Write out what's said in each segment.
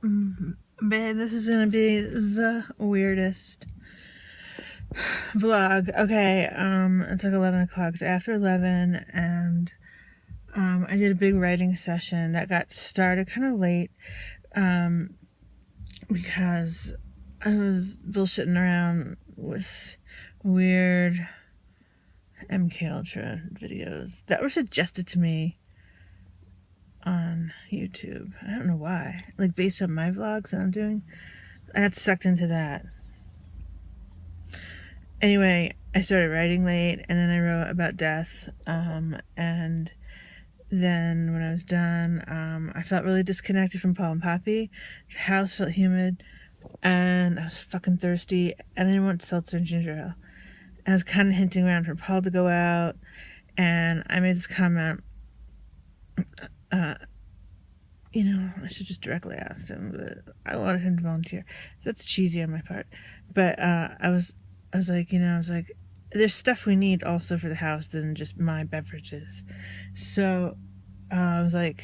Babe, this is gonna be the weirdest vlog. Okay, it's like 11 o'clock. It's after 11, and I did a big writing session that got started kind of late, because I was bullshitting around with weird MK Ultra videos that were suggested to me on YouTube. I don't know why. Like, based on my vlogs that I'm doing, I got sucked into that. Anyway, I started writing late, and then I wrote about death, and then when I was done, I felt really disconnected from Paul and Poppy. The house felt humid, and I was fucking thirsty, and I didn't want seltzer and ginger ale. And I was kind of hinting around for Paul to go out, and I made this comment, I should just directly ask him, but I wanted him to volunteer. That's cheesy on my part. But I was like, there's stuff we need also for the house than just my beverages. So I was like,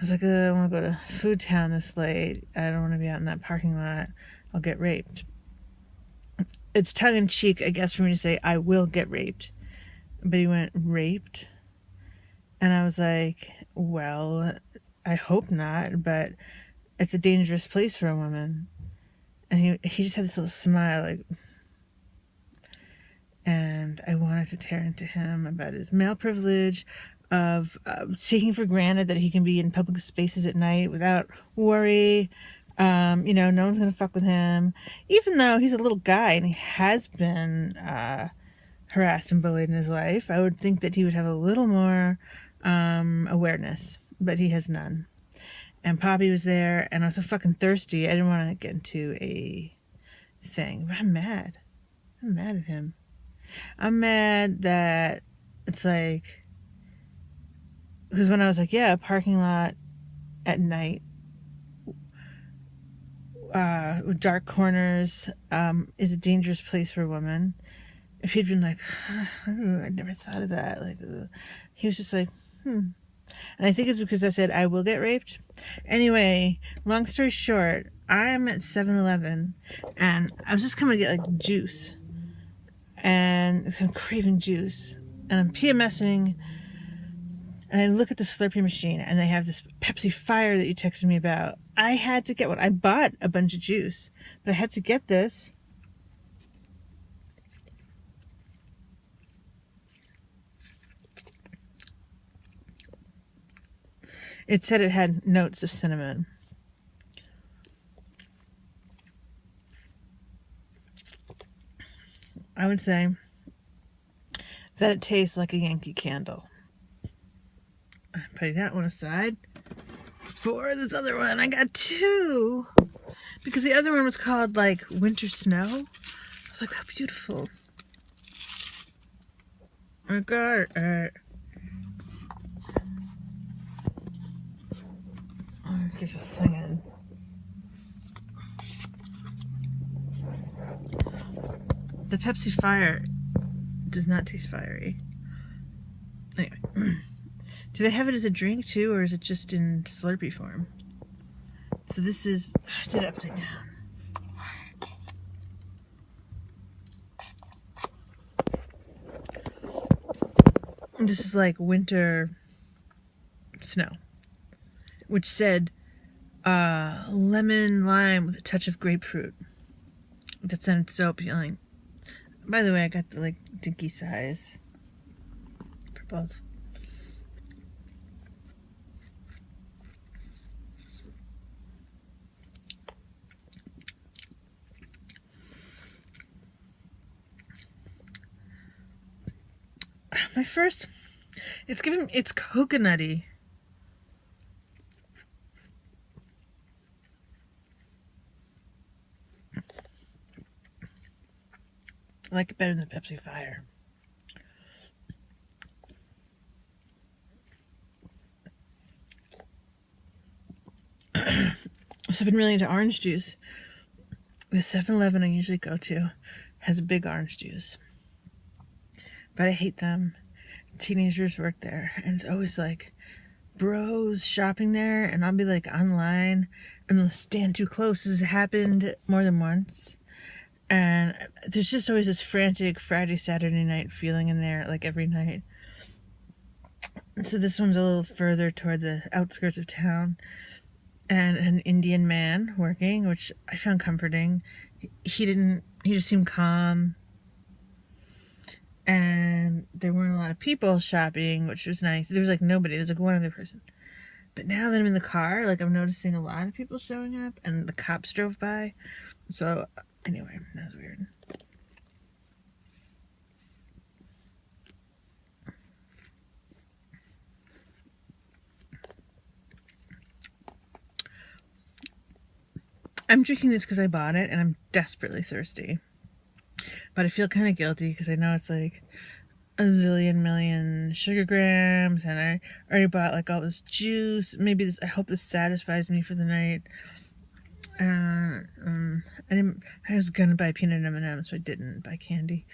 I want to go to Food Town this late. I don't want to be out in that parking lot. I'll get raped. It's tongue-in-cheek, I guess, for me to say I will get raped. But he went, raped? And I was like, well, I hope not, but it's a dangerous place for a woman. And he just had this little smile, like, and I wanted to tear into him about his male privilege of taking for granted that he can be in public spaces at night without worry. No one's gonna fuck with him, even though he's a little guy and he has been harassed and bullied in his life. I would think that he would have a little more awareness, but he has none. And Poppy was there, and I was so fucking thirsty. I didn't want to get into a thing, but I'm mad. I'm mad at him. I'm mad that it's like, because when I was like, yeah, a parking lot at night, with dark corners, is a dangerous place for a woman. If he'd been like, I never thought of that, like, he was just like, And I think it's because I said I will get raped. Anyway, long story short, I'm at 7-Eleven, and I was just coming to get like juice, and I'm craving juice, and I'm PMSing, and I look at the Slurpee machine, and they have this Pepsi Fire that you texted me about. I had to get one. I bought a bunch of juice, but I had to get this. It said it had notes of cinnamon. I would say that it tastes like a Yankee Candle. Put that one aside. For this other one, I got two. Because the other one was called, like, Winter Snow. I was like, how beautiful. I got it. I'll get the thing in. The Pepsi Fire does not taste fiery. Anyway. Do they have it as a drink too, or is it just in Slurpee form? So this is, I did it upside down. This is like winter snow, which said lemon lime with a touch of grapefruit. That sounded so appealing. By the way, I got the like dinky size for both. My first, it's coconutty. I like it better than Pepsi Fire. So I've been really into orange juice. The 7-Eleven I usually go to has a big orange juice. But I hate them. Teenagers work there, and it's always like bros shopping there, and I'll be like online and they'll stand too close. This has happened more than once. And there's just always this frantic Friday, Saturday night feeling in there, like every night. So this one's a little further toward the outskirts of town, and an Indian man working, which I found comforting. He just seemed calm. And there weren't a lot of people shopping, which was nice. There was like nobody. There was like one other person. But now that I'm in the car, like I'm noticing a lot of people showing up, and the cops drove by. So anyway, that was weird. I'm drinking this because I bought it and I'm desperately thirsty. But I feel kind of guilty because I know it's like a zillion million sugar grams, and I already bought like all this juice. Maybe this, I hope this satisfies me for the night. I was gonna buy peanut M&Ms, so I didn't buy candy.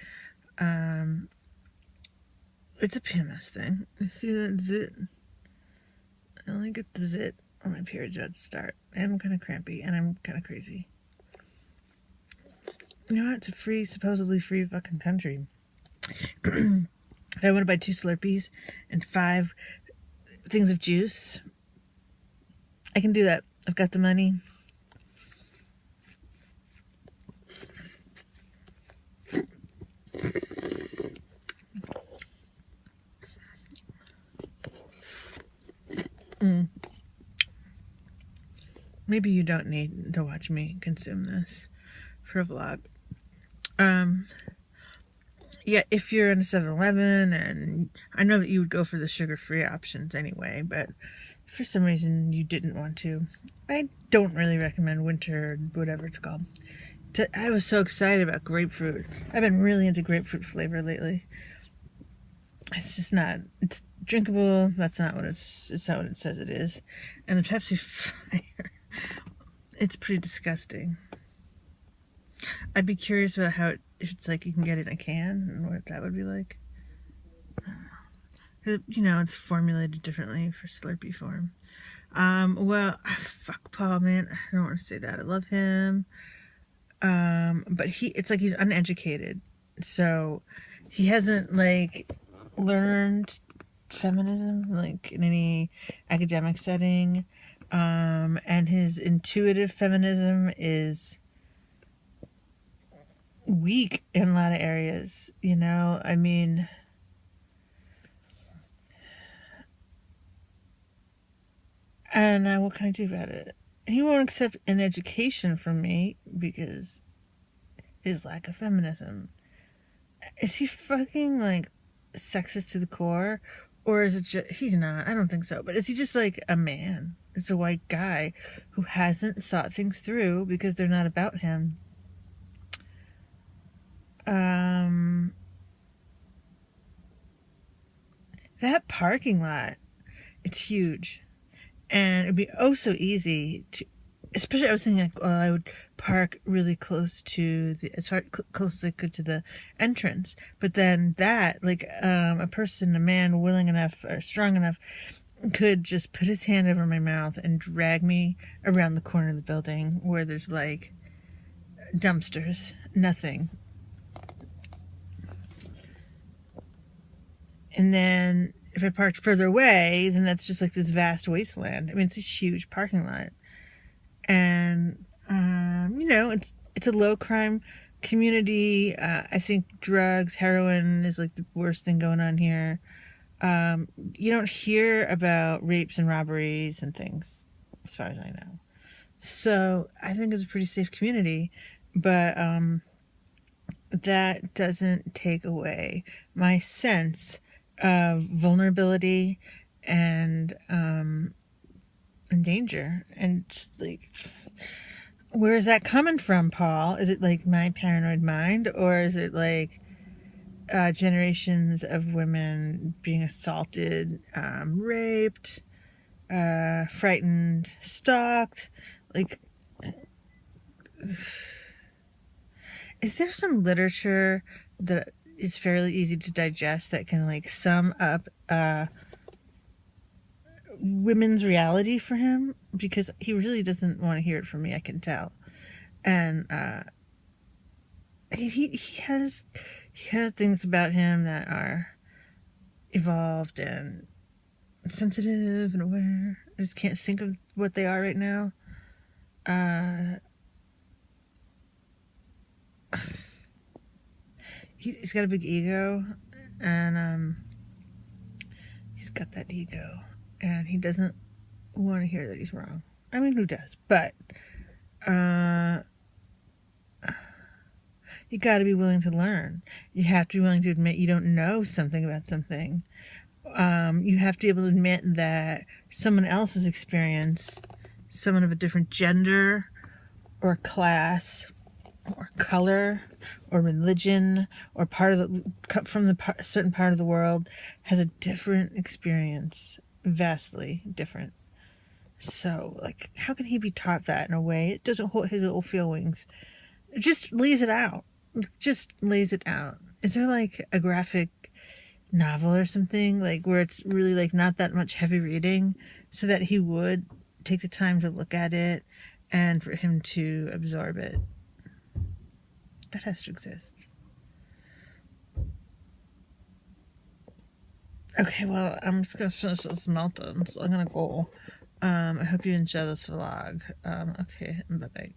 It's a PMS thing. You see that zit? I only get the zit when my periods about to start. And I'm kind of crampy, and I'm kind of crazy. You know what? It's a supposedly free fucking country. If I want to buy 2 Slurpees and 5 things of juice, I can do that. I've got the money. Maybe you don't need to watch me consume this for a vlog. Yeah, if you're in a 7-Eleven, and I know that you would go for the sugar-free options anyway, but for some reason you didn't want to. I don't really recommend winter, whatever it's called. I was so excited about grapefruit. I've been really into grapefruit flavor lately. It's just not, it's drinkable. That's not what it's not what it says it is. And the Pepsi Fire, it's pretty disgusting. I'd be curious about how if it's like you can get it in a can and what that would be like. You know, it's formulated differently for Slurpee form. Well, fuck Paul, man. I don't want to say that. I love him. But it's like he's uneducated. So he hasn't like learned feminism like in any academic setting. And his intuitive feminism is weak in a lot of areas, you know? I mean, and what can I do about it? He won't accept an education from me because his lack of feminism. Is he fucking like sexist to the core? Or is it just, he's not, I don't think so, but is he just like a man? It's a white guy who hasn't thought things through because they're not about him. That parking lot, it's huge. And it'd be oh so easy to, especially I was thinking like, well, I would park really close to close as I could to the entrance. But then that, like, a man willing enough or strong enough could just put his hand over my mouth and drag me around the corner of the building where there's like dumpsters, nothing. And then if I parked further away, then that's just like this vast wasteland. I mean, it's a huge parking lot. And, you know, it's a low crime community. I think drugs, heroin is like the worst thing going on here. You don't hear about rapes and robberies and things, as far as I know. So I think it's a pretty safe community, but that doesn't take away my sense of vulnerability and danger. And just like, where is that coming from, Paul? Is it like my paranoid mind, or is it like generations of women being assaulted, raped, frightened, stalked? Like, is there some literature that is fairly easy to digest that can like sum up women's reality for him, because he really doesn't want to hear it from me, I can tell. And he has things about him that are evolved and sensitive and aware. I just can't think of what they are right now. He's got a big ego, and he's got that ego, and he doesn't want to hear that he's wrong. I mean, who does? But you got to be willing to learn. You have to be willing to admit you don't know something about something. You have to be able to admit that someone else's experience, someone of a different gender or class or color or religion or from the certain part of the world, has a different experience, vastly different. So, like, how can he be taught that in a way it doesn't hurt his little feelings? It just lays it out. Just lays it out. Is there like a graphic novel or something, like, where it's really like not that much heavy reading, so that he would take the time to look at it and for him to absorb it? That has to exist. Okay, well, I'm just gonna finish this meltdown, so I'm gonna go. I hope you enjoy this vlog. Okay, bye bye.